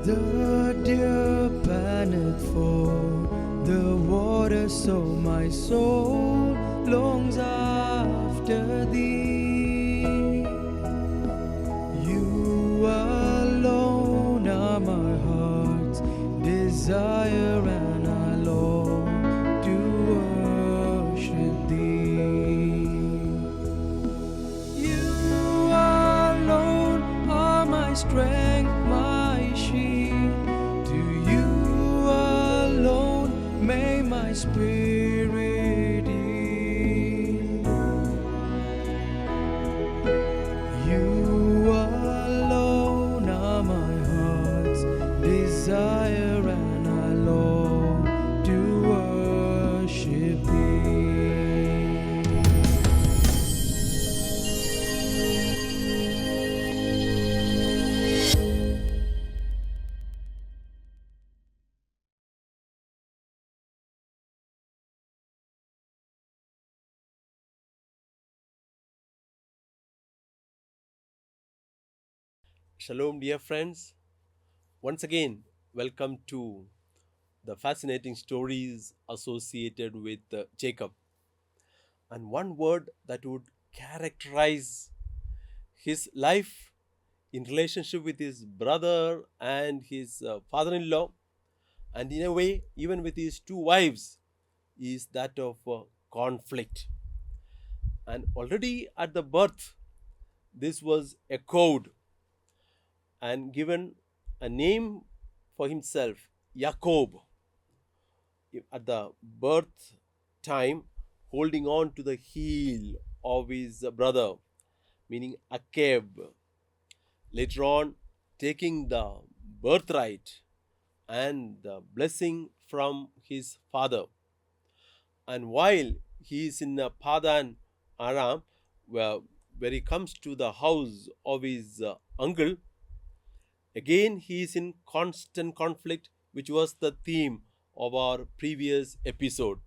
the deer panteth for the water, so my soul longs after thee. You alone are my heart's desire, and I long to worship thee. You alone are my strength, my shield. To you alone may my spirit yield. You alone are my heart's desire, and I long to worship thee. Shalom, dear friends. Once again, welcome to the fascinating stories associated with Jacob. And one word that would characterize his life in relationship with his brother and his father in law, and in a way, even with his two wives, is that of conflict. And already at the birth, this was echoed and given a name for himself, Jacob, at the birth time, holding on to the heel of his brother, meaning Akeb. Later on, taking the birthright and the blessing from his father. And while he is in Padan Aram, where he comes to the house of his uncle, again he is in constant conflict, which was the theme of our previous episode.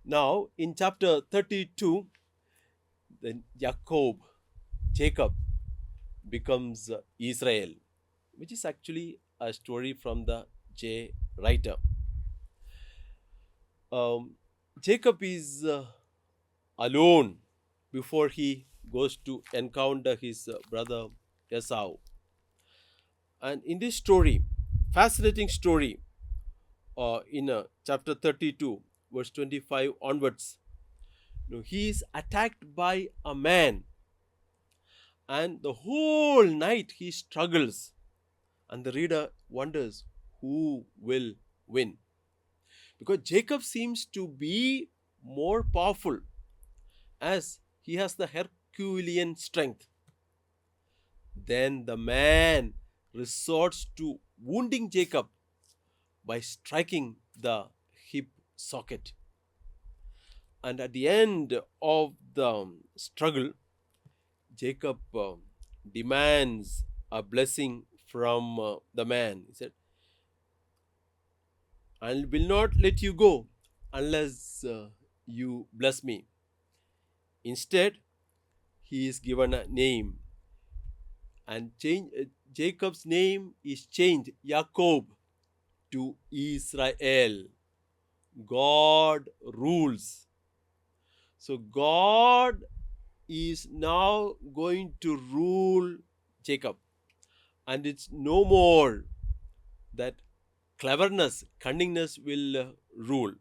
Now, in chapter 32, then Jacob becomes Israel, which is actually a story from the J writer. Jacob is alone before he goes to encounter his brother Esau. And in this story, fascinating story, in chapter 32, verse 25 onwards, he is attacked by a man, and the whole night he struggles, and the reader wonders who will win, because Jacob seems to be more powerful as he has the Herculean strength. Then the man resorts to wounding Jacob by striking the hip socket. And at the end of the struggle, Jacob demands a blessing from the man. He said, "I will not let you go unless you bless me." Instead, he is given a name, and Jacob's name is changed, Jacob, to Israel. God rules. So God is now going to rule Jacob, and it's no more that cleverness, cunningness will rule.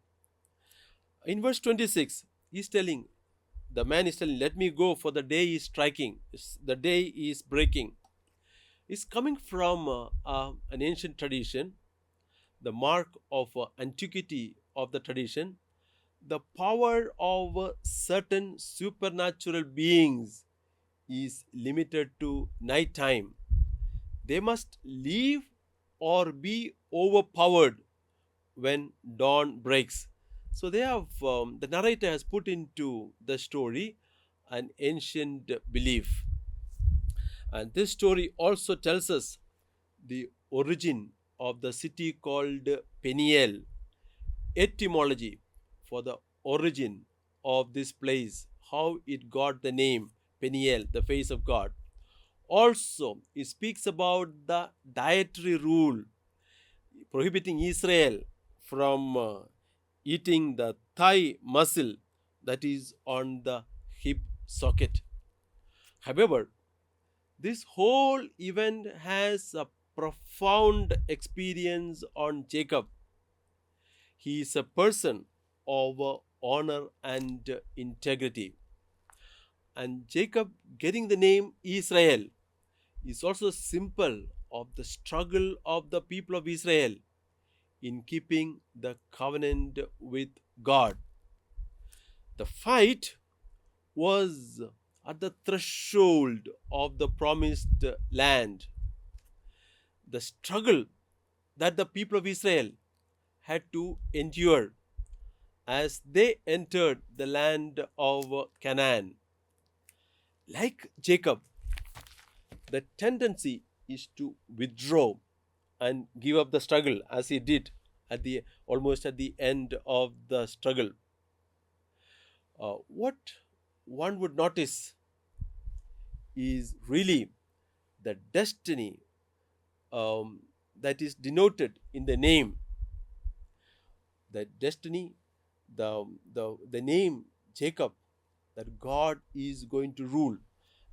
In verse 26, the man is telling, "Let me go, for the day is striking, the day is breaking." It's coming from an ancient tradition, the mark of antiquity of the tradition. The power of certain supernatural beings is limited to night time. They must leave or be overpowered when dawn breaks. So the narrator has put into the story an ancient belief. And this story also tells us the origin of the city called Peniel, etymology for the origin of this place, how it got the name Peniel, the face of God. also it speaks about the dietary rule prohibiting Israel from eating the thigh muscle that is on the hip socket. However, this whole event has a profound experience on Jacob. He is a person of honor and integrity. And Jacob getting the name Israel is also a symbol of the struggle of the people of Israel in keeping the covenant with God. The fight was at the threshold of the promised land. The struggle that the people of Israel had to endure as they entered the land of Canaan. Like Jacob, the tendency is to withdraw and give up the struggle as he did almost at the end of the struggle. What one would notice is really the destiny that is denoted in the name. The destiny, the name Jacob, that God is going to rule,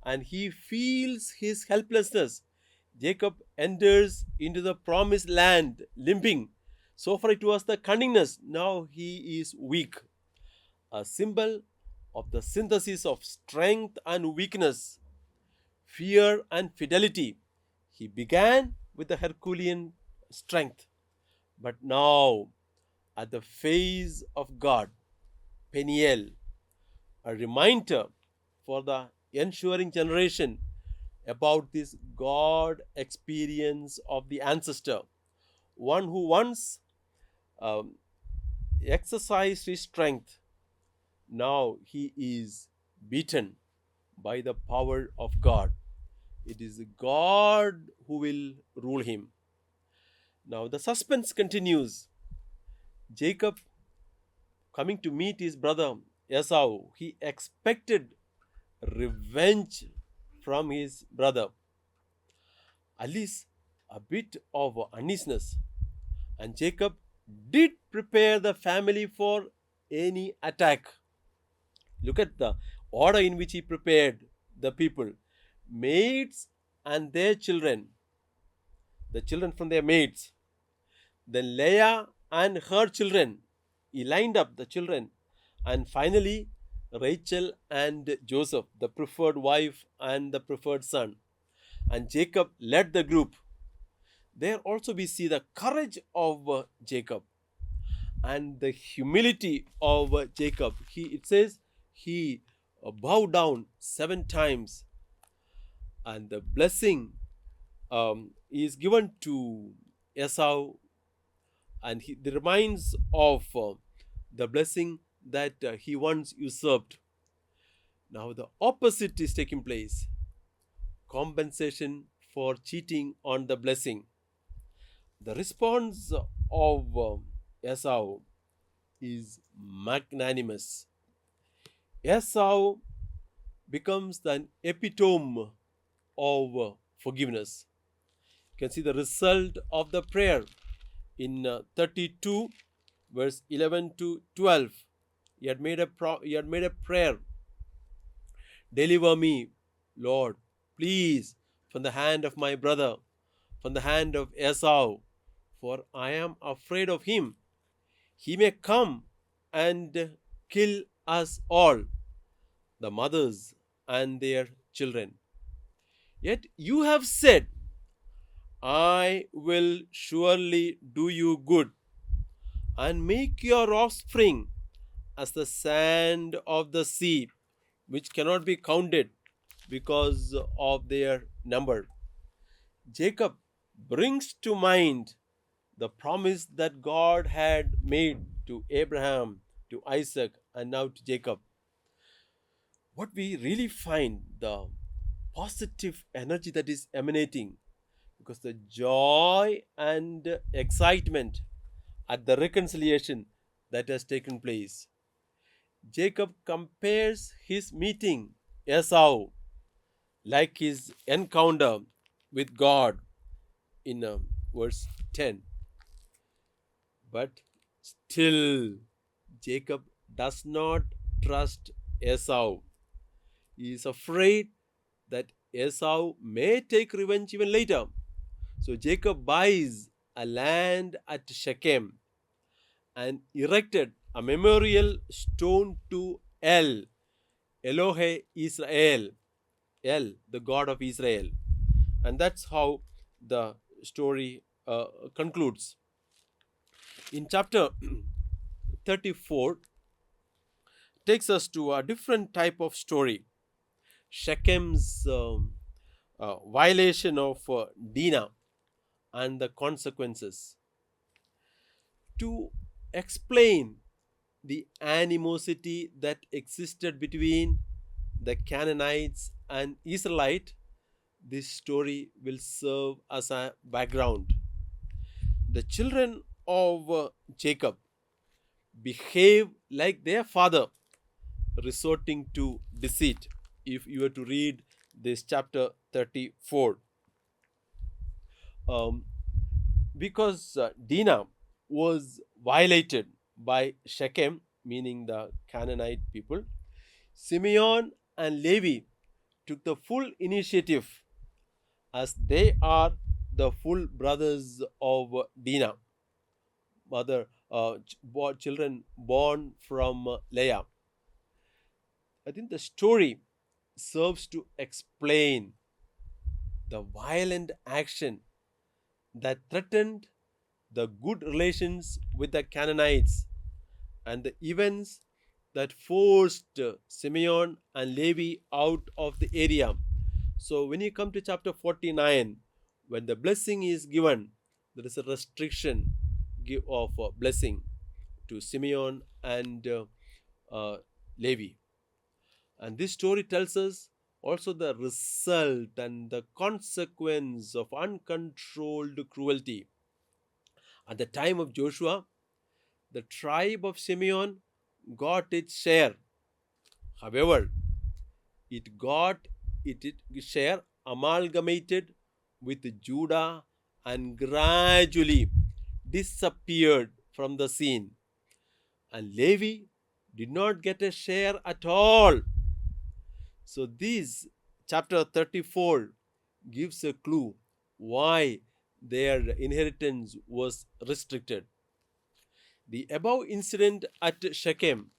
and he feels his helplessness. Jacob enters into the promised land limping. So far it was the cunningness, now he is weak. A symbol of the synthesis of strength and weakness, fear and fidelity. He began with the Herculean strength, but now at the face of God, Peniel, a reminder for the ensuing generation about this God experience of the ancestor, one who once um, exercised his strength. Now he is beaten by the power of God. It is God who will rule him. Now the suspense continues. Jacob coming to meet his brother Esau, he expected revenge from his brother, at least a bit of uneasiness. And Jacob did prepare the family for any attack. Look at the order in which he prepared the people: maids and their children, the children from their maids, then Leah and her children. He lined up the children, and finally Rachel and Joseph, the preferred wife and the preferred son. And Jacob led the group. There also we see the courage of Jacob and the humility of Jacob. It says he bowed down 7 times, and the blessing is given to Esau, and he reminds of the blessing that he once usurped. Now the opposite is taking place: compensation for cheating on the blessing. The response of Esau is magnanimous. Esau becomes the epitome of forgiveness. You can see the result of the prayer in 32 verse 11 to 12. He had made a prayer: deliver me, Lord, please, from the hand of my brother, from the hand of Esau, for I am afraid of him. He may come and kill us all, the mothers and their children. Yet you have said, I will surely do you good and make your offspring as the sand of the sea, which cannot be counted because of their number. Jacob brings to mind the promise that God had made to Abraham, to Isaac, and now to Jacob. What we really find, the positive energy that is emanating, because the joy and excitement at the reconciliation that has taken place. Jacob compares his meeting Esau like his encounter with God in verse 10. But still, Jacob does not trust Esau. He is afraid that Esau may take revenge even later. So Jacob buys a land at Shechem and erected a memorial stone to Elohe Israel, El, the God of Israel. And that's how the story concludes. In chapter 34, takes us to a different type of story. Shechem's violation of Dinah and the consequences. To explain the animosity that existed between the Canaanites and Israelite, this story will serve as a background. The children of Jacob behave like their father, resorting to deceit. If you were to read this chapter 34, um, because Dinah was violated by Shechem, meaning the Canaanite people, Simeon and Levi took the full initiative as they are the full brothers of Dinah, children born from Leah. I think the story serves to explain the violent action that threatened the good relations with the Canaanites and the events that forced Simeon and Levi out of the area. So, when you come to chapter 49, when the blessing is given, there is a restriction of blessing to Simeon and Levi. And this story tells us also the result and the consequence of uncontrolled cruelty. At the time of Joshua, the tribe of Simeon got its share. However, it got its share amalgamated with Judah and gradually disappeared from the scene. And Levi did not get a share at all. So this chapter 34 gives a clue why their inheritance was restricted. The above incident at Shechem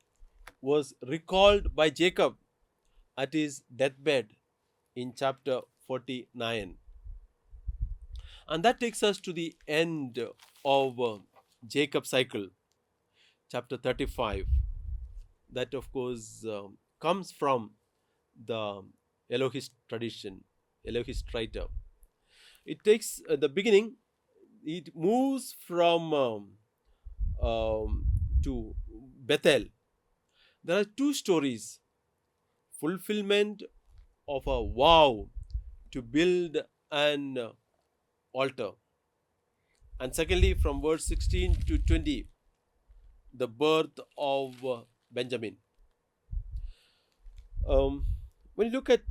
was recalled by Jacob at his deathbed in chapter 49. And that takes us to the end of Jacob's cycle, chapter 35. That, of course, comes from the Elohist tradition, Elohist writer. It takes the beginning, it moves from to Bethel. There are two stories: fulfillment of a vow to build an altar, and secondly, from verse 16 to 20, the birth of Benjamin. When you look at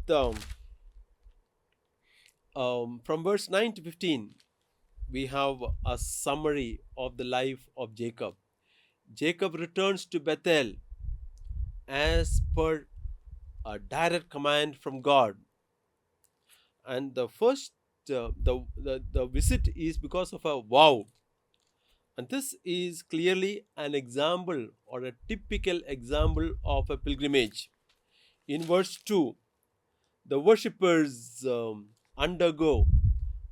from verse 9 to 15, we have a summary of the life of Jacob. Jacob returns to Bethel as per a direct command from God. And the first, the visit is because of a vow. And this is clearly an example or a typical example of a pilgrimage. In verse 2, the worshippers undergo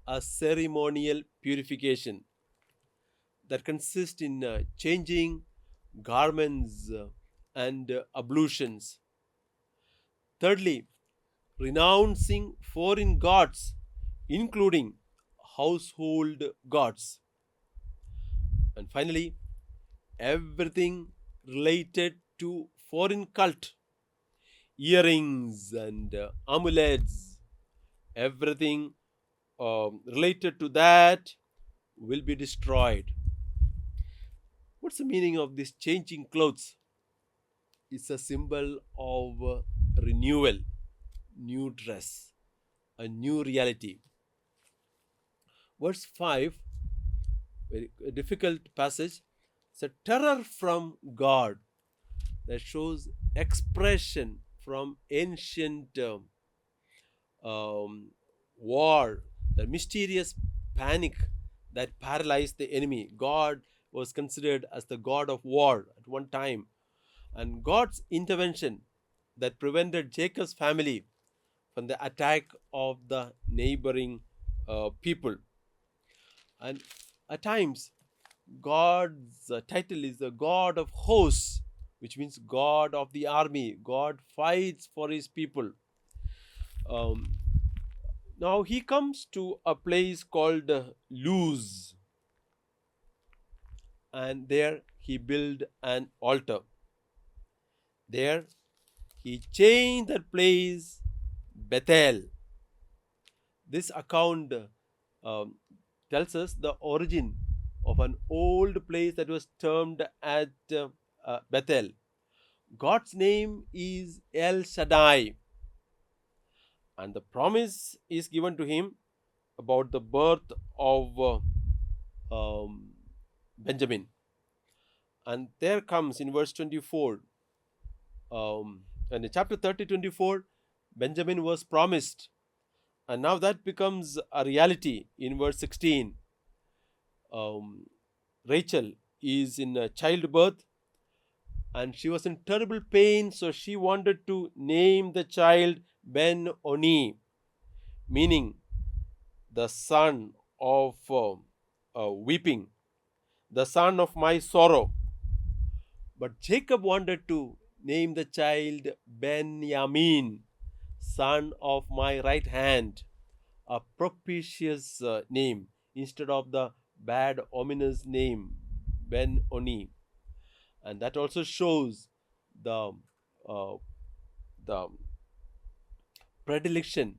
a ceremonial purification that consists in changing garments and ablutions. Thirdly, renouncing foreign gods, including household gods. And finally, everything related to foreign cult, earrings and amulets, everything related to that will be destroyed. What's the meaning of this changing clothes? It's a symbol of renewal, new dress. a new reality. Verse 5, very difficult passage. It's a terror from God that shows expression from ancient um, war, the mysterious panic that paralyzed the enemy. God was considered as the God of war at one time, and God's intervention that prevented Jacob's family from the attack of the neighboring people. And at times, God's title is the God of hosts, which means God of the army. God fights for his people. Um, Now he comes to a place called Luz, and there he built an altar. There he changed that place Bethel. This account um, tells us the origin of an old place that was termed at Bethel. God's name is El Shaddai, and the promise is given to him about the birth of Benjamin. And there comes in verse 24, and in chapter 30, 24, Benjamin was promised. And now that becomes a reality in verse 16. Um, Rachel is in childbirth and she was in terrible pain, so she wanted to name the child Ben Oni, meaning the son of weeping, the son of my sorrow. But Jacob wanted to name the child Benjamin, son of my right hand, a propitious name instead of the bad, ominous name Ben Oni. And that also shows the uh, the predilection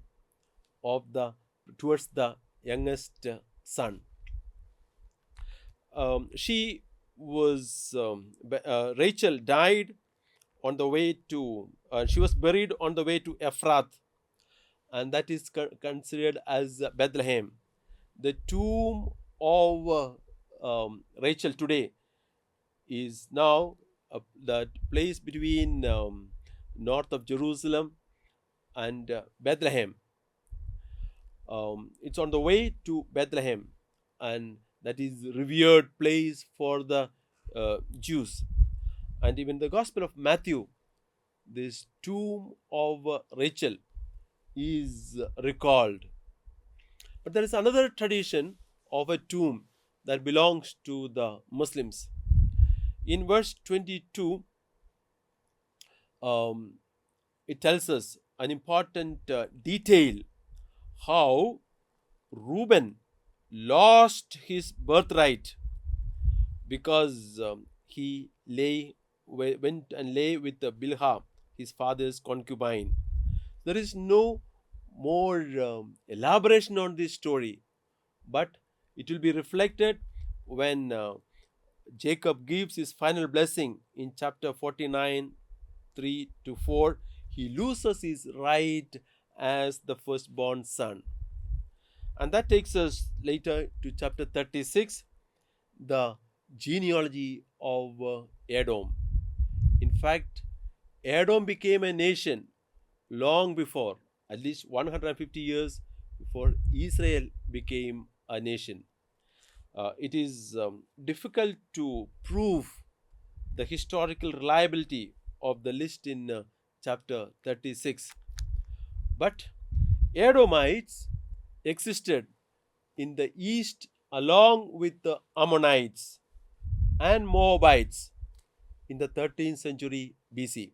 of the towards the youngest son. She was Rachel died on the way to she was buried on the way to Ephrath, and that is considered as Bethlehem. The tomb of Rachel today is now that place between north of Jerusalem and Bethlehem. It's on the way to Bethlehem, and that is revered place for the Jews. And even the Gospel of Matthew, this tomb of Rachel is recalled. But there is another tradition of a tomb that belongs to the Muslims. In verse 22, it tells us an important detail how Reuben lost his birthright because he went and lay with Bilhah, his father's concubine. There is no more elaboration on this story, but it will be reflected when Jacob gives his final blessing in chapter 49, 3 to 4. He loses his right as the firstborn son. And that takes us later to chapter 36, the genealogy of Edom. In fact, Edom became a nation long before, at least 150 years before Israel became a nation. It is difficult to prove the historical reliability of the list in chapter 36. But Edomites existed in the east along with the Ammonites and Moabites in the 13th century BC.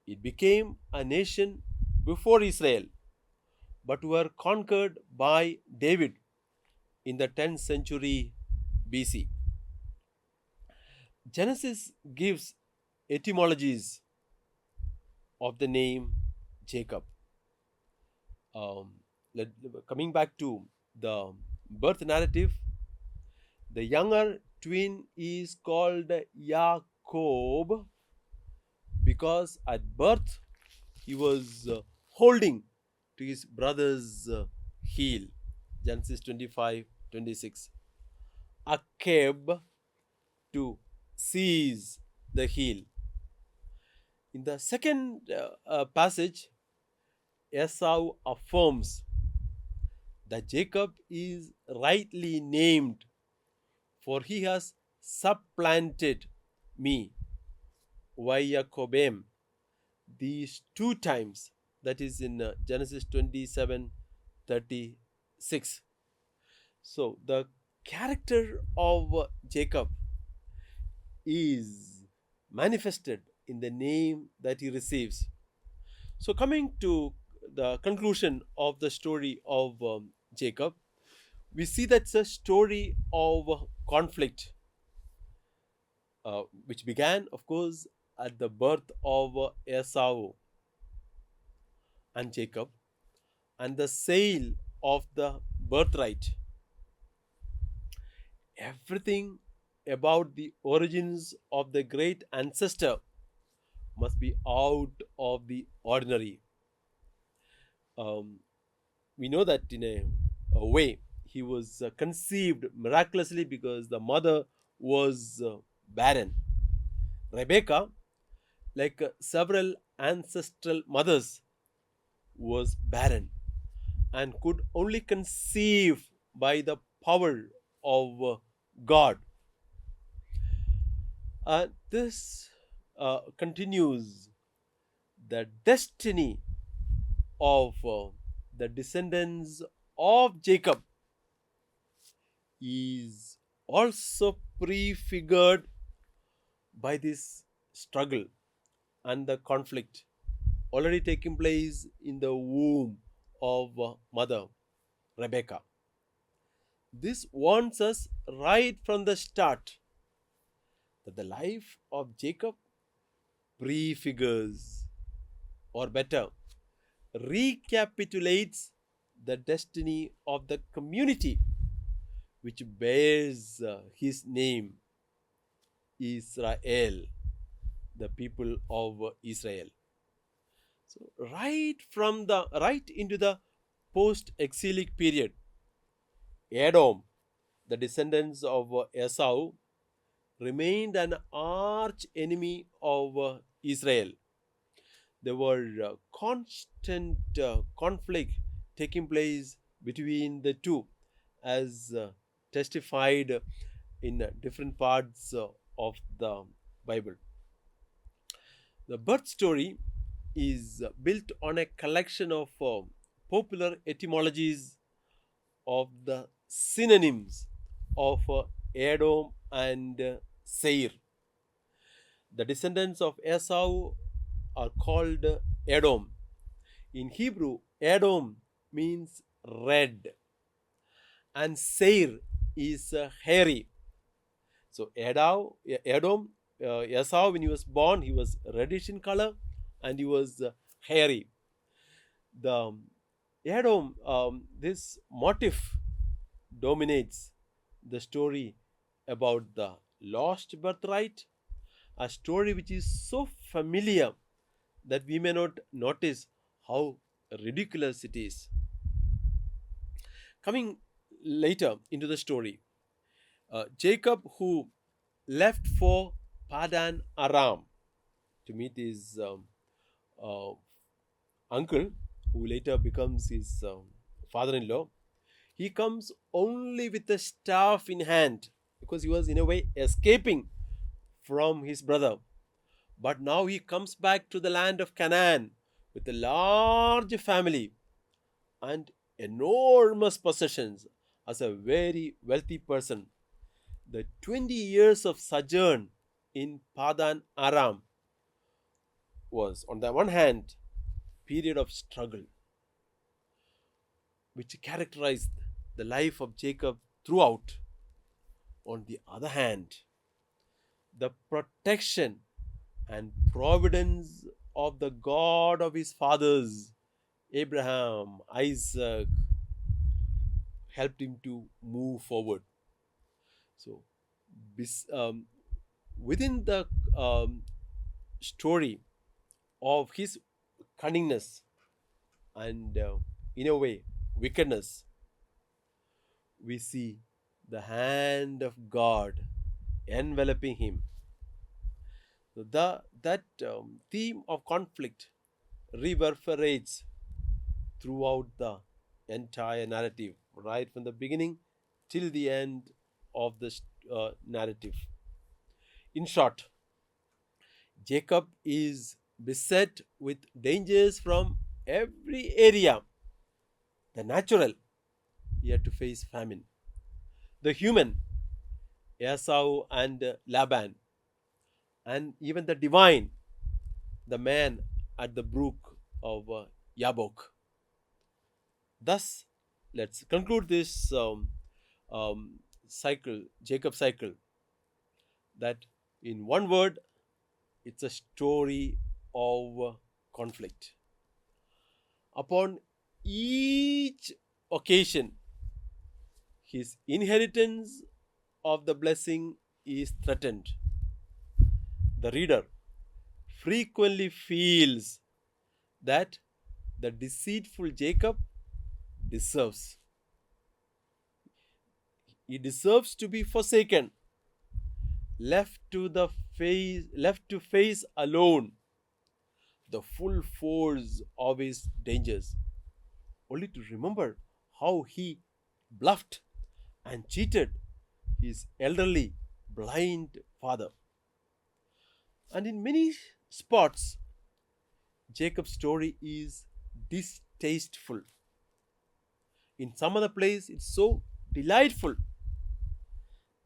It became a nation before Israel, but were conquered by David in the 10th century BC. Genesis gives etymologies of the name Jacob. Coming back to the birth narrative, the younger twin is called Jacob because at birth he was holding to his brother's heel. Genesis 25:26. Akeb to seize the heel. In the second passage, Esau affirms that Jacob is rightly named, for he has supplanted me, Vayakobem, these two times, that is in Genesis 27:36. So the character of Jacob is manifested in the name that he receives. So, coming to the conclusion of the story of Jacob, we see that's a story of conflict, which began, of course, at the birth of Esau and Jacob, and the sale of the birthright. Everything about the origins of the great ancestor must be out of the ordinary. Um, we know that in a way he was conceived miraculously because the mother was barren. Rebecca, like several ancestral mothers, was barren and could only conceive by the power of God. This continues the destiny of the descendants of Jacob is also prefigured by this struggle and the conflict already taking place in the womb of mother Rebecca. This warns us right from the start that the life of Jacob prefigures, or better, recapitulates the destiny of the community which bears his name, Israel, the people of Israel. So right into the post-exilic period, Edom, the descendants of Esau, remained an arch enemy of Israel. There were constant conflict taking place between the two, as testified in different parts of the Bible. The birth story is built on a collection of popular etymologies of the synonyms of Edom and Seir. The descendants of Esau are called Edom. In Hebrew, Edom means red, and Seir is hairy. So Edom, Esau, when he was born, he was reddish in color and he was hairy. The Edom, this motif dominates the story about the lost birthright, a story which is so familiar that we may not notice how ridiculous it is. Coming later into the story, Jacob, who left for Padan Aram to meet his uh, uncle, who later becomes his father-in-law, he comes only with a staff in hand because he was in a way escaping from his brother. But now he comes back to the land of Canaan with a large family and enormous possessions as a very wealthy person. The 20 years of sojourn in Padan Aram was, on the one hand, period of struggle, which characterized the life of Jacob throughout. On the other hand, the protection and providence of the God of his fathers, Abraham, Isaac, helped him to move forward. So, within the story of his cunningness, and in a way wickedness, we see the hand of God enveloping him. So that theme of conflict reverberates throughout the entire narrative, right from the beginning till the end of the narrative. In short, Jacob is beset with dangers from every area. The natural, he had to face famine. The human, Esau and Laban. And even the divine, the man at the brook of Yabok. Thus, let's conclude this cycle, Jacob cycle, that in one word, it's a story of conflict. Upon each occasion, his inheritance of the blessing is threatened. The reader frequently feels that the deceitful Jacob deserves. He deserves to be forsaken, left to face alone the full force of his dangers, only to remember how he bluffed and cheated his elderly blind father. And in many spots, Jacob's story is distasteful. In some other place, it's so delightful.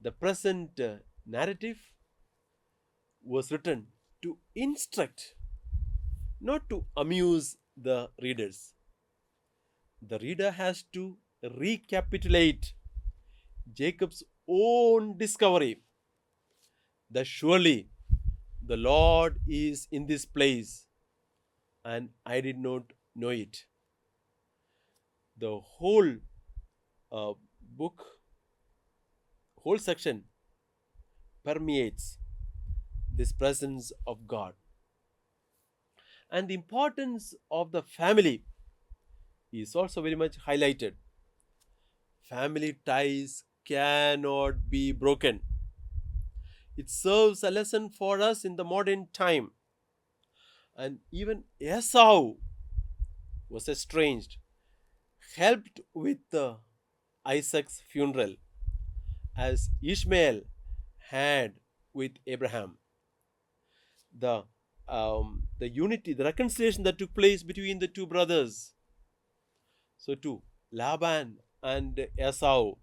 The present narrative was written to instruct, not to amuse the readers. The reader has to recapitulate Jacob's own discovery that surely the Lord is in this place and I did not know it. The whole uh, book, whole section permeates this presence of God. And the importance of the family is also very much highlighted. Family ties cannot be broken. It serves a lesson for us in the modern time. And even Esau was estranged, helped with Isaac's funeral, as Ishmael had with Abraham. The the unity, the reconciliation that took place between the two brothers. So too, Laban and Esau,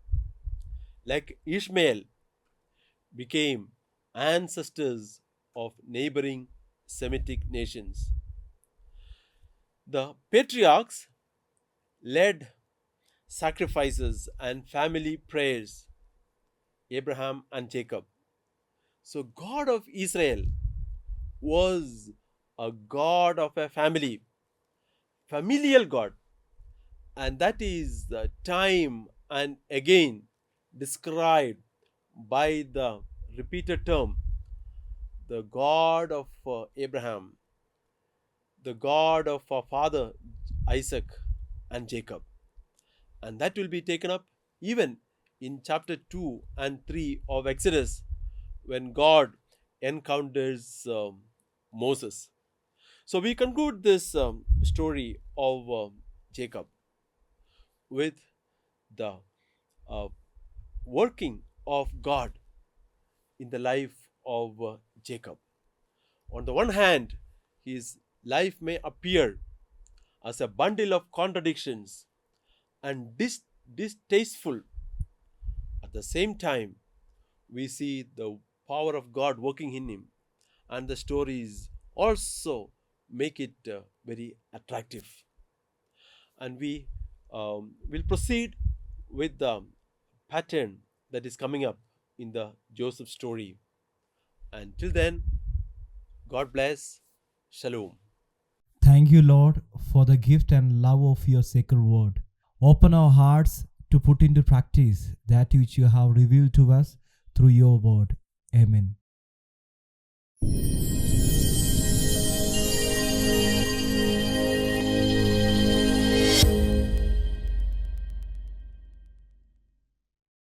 like Ishmael, became ancestors of neighboring Semitic nations. The patriarchs led sacrifices and family prayers, Abraham and Jacob. So, God of Israel was a God of a family, familial God, and that is the time and again described by the repeated term, the God of Abraham, the God of our father Isaac and Jacob. And that will be taken up even in chapter 2 and 3 of Exodus when God encounters Moses. So we conclude this story of Jacob with the uh, working of God in the life of Jacob. On the one hand, his life may appear as a bundle of contradictions and distasteful. At the same time, we see the power of God working in him, and the stories also make it very attractive. And we will proceed with the pattern that is coming up in the Joseph story. Until then, God bless. Shalom. Thank you, Lord, for the gift and love of your sacred word. Open our hearts to put into practice that which you have revealed to us through your word. Amen.